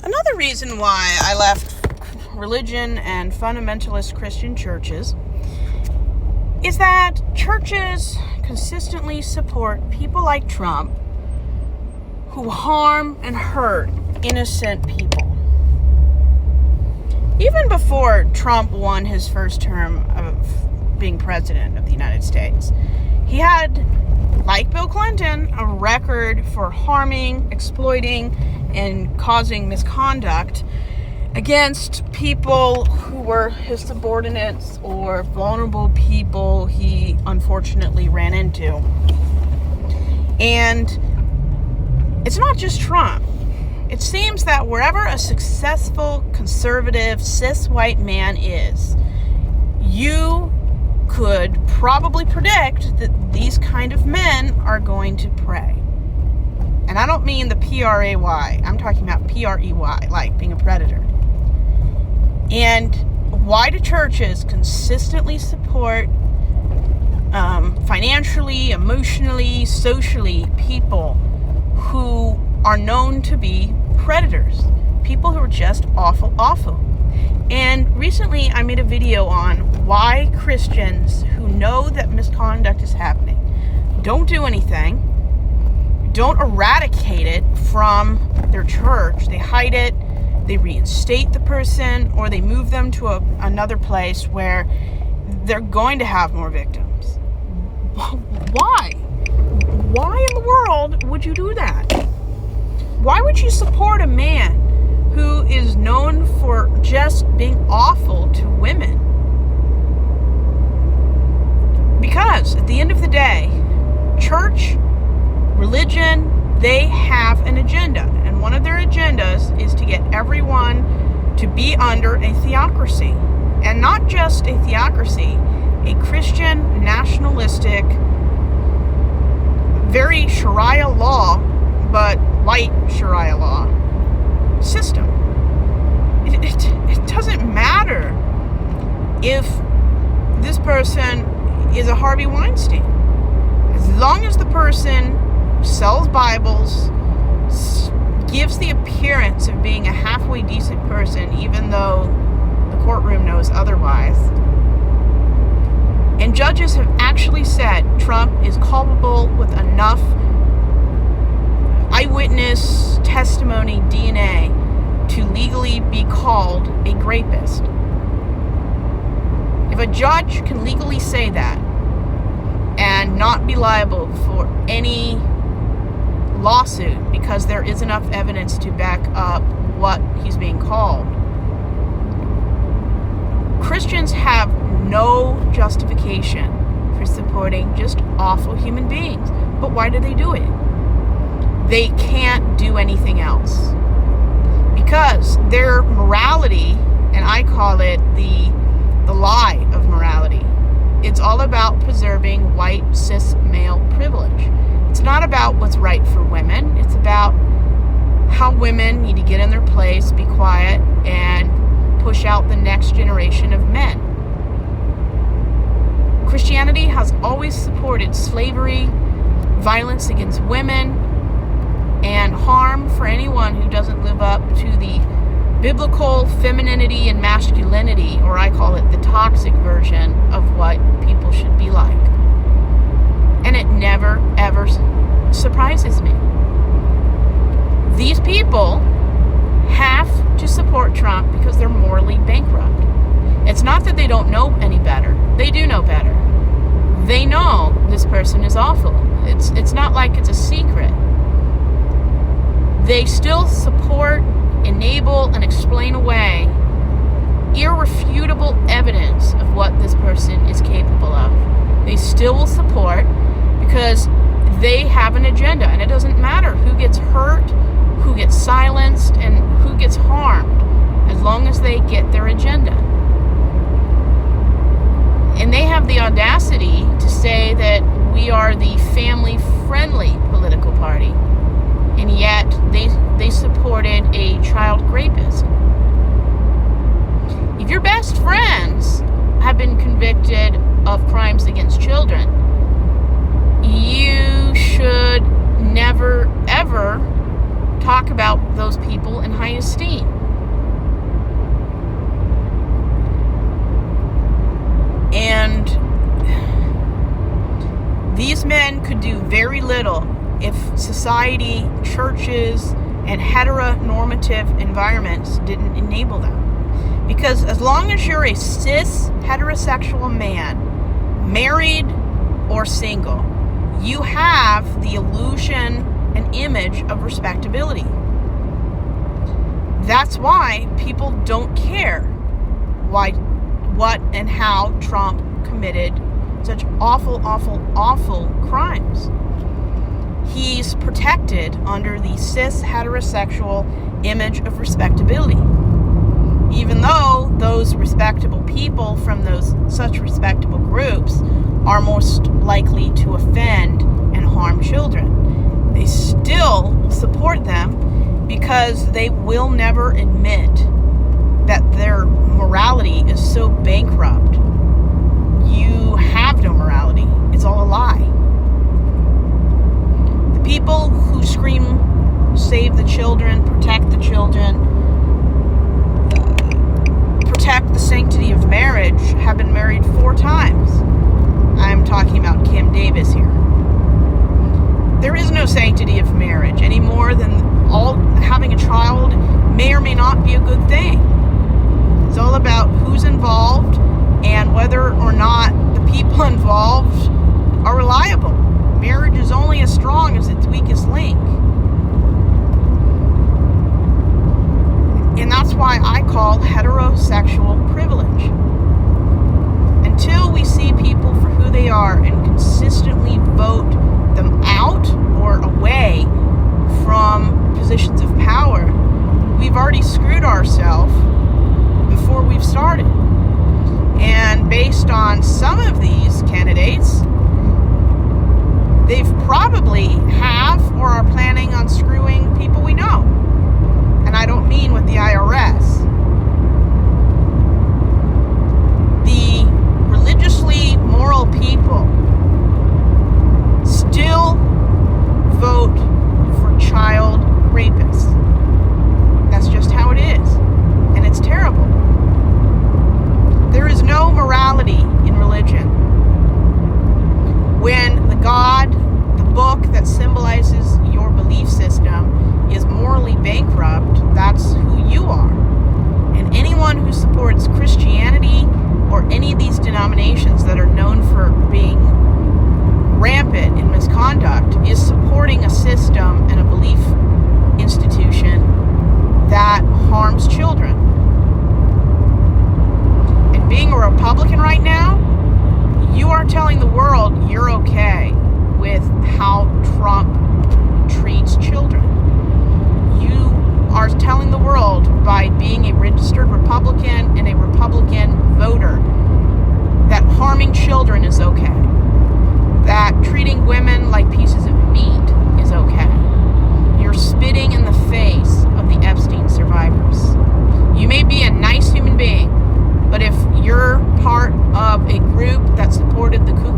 Another reason why I left religion and fundamentalist Christian churches is that churches consistently support people like Trump who harm and hurt innocent people. Even before Trump won his first term of being president of the United States, he had, like Bill Clinton, a record for harming, exploiting, and causing misconduct against people who were his subordinates or vulnerable people he unfortunately ran into. And it's not just Trump. It seems that wherever a successful, conservative, cis white man is, you could probably predict that these kind of men are going to prey. And I don't mean the P-R-A-Y. I'm talking about P-R-E-Y, like being a predator. And why do churches consistently support financially, emotionally, socially people who are known to be predators? People who are just awful. And recently I made a video on why Christians who know that misconduct is happening don't do anything, don't eradicate it from their church. They hide it, they reinstate the person, or they move them to another place where they're going to have more victims. Why? Why in the world would you do that? Why would you support a man who is known for just being awful to women? Because at the end of the day, church, religion, they have an agenda. And one of their agendas is to get everyone to be under a theocracy. And not just a theocracy, a Christian, nationalistic, very Sharia law, but light Sharia law system. It doesn't matter if this person is a Harvey Weinstein. As long as the person sells Bibles, gives the appearance of being a halfway decent person, even though the courtroom knows otherwise. And judges have actually said Trump is culpable with enough eyewitness testimony, DNA, to legally be called a rapist. If a judge can legally say that and not be liable for any lawsuit because there is enough evidence to back up what he's being called, Christians have no justification for supporting just awful human beings. But why do they do it? They can't do anything else. Because their morality, and I call it the lie of morality, it's all about preserving white cis male privilege. It's not about what's right for women. It's about how women need to get in their place, be quiet, and push out the next generation of men. Christianity has always supported slavery, violence against women, and harm for anyone who doesn't live up to the biblical femininity and masculinity, or I call it the toxic version of what people should be like. And it never, ever surprises me. These people have to support Trump because they're morally bankrupt. It's not that they don't know any better. They do know better. They know this person is awful. It's not like it's a secret. They still support, enable, and explain away irrefutable evidence of what this person is capable of. They still will support because they have an agenda, and it doesn't matter who gets hurt, who gets silenced, and who gets harmed, as long as they get their agenda. And they have the audacity to say that we are the family-friendly political party, and yet they supported a child rapist. If your best friends have been convicted of crimes against children, you should never, ever talk about those people in high esteem. society, churches, and heteronormative environments didn't enable them. Because as long as you're a cis heterosexual man, married or single, you have the illusion and image of respectability. That's why people don't care what and how Trump committed such awful crimes. He's protected under the cis heterosexual image of respectability, even though those respectable people from those such respectable groups are most likely to offend and harm children. They still support them because they will never admit that their morality is so bankrupt. You have no morality. It's all a lie. The people who scream, save the children, protect the children, protect the sanctity of marriage, have been married 4 times. I'm talking about Kim Davis here. There is no sanctity of marriage any more than having a child may or may not be a good thing. It's all about who's involved and whether or not the people involved are reliable. Marriage is only as strong as its weakest link. And that's why I call heterosexual privilege. Until we see people for who they are and consistently vote them out or away from positions of power, we've already screwed ourselves before we've started. And based on some of these candidates, they've probably have or are planning on screwing people we know. And I don't mean with the IRS. The religiously moral people still vote for child rapists. That's just how it is. And it's terrible. There is no morality in religion. When the God, the book that symbolizes your belief system, is morally bankrupt, that's who you are. And anyone who supports Christianity or any of these denominations that are known for being rampant in misconduct is supporting a system and a belief institution that harms children. And being a Republican right now, you are telling the world you're okay with how Trump treats children. You are telling the world by being a registered Republican and a Republican voter that harming children is okay. That treating women like pieces of meat is okay. You're spitting in the face of the Epstein survivors. You may be a nice human being, but if you're part of a group that supported the Ku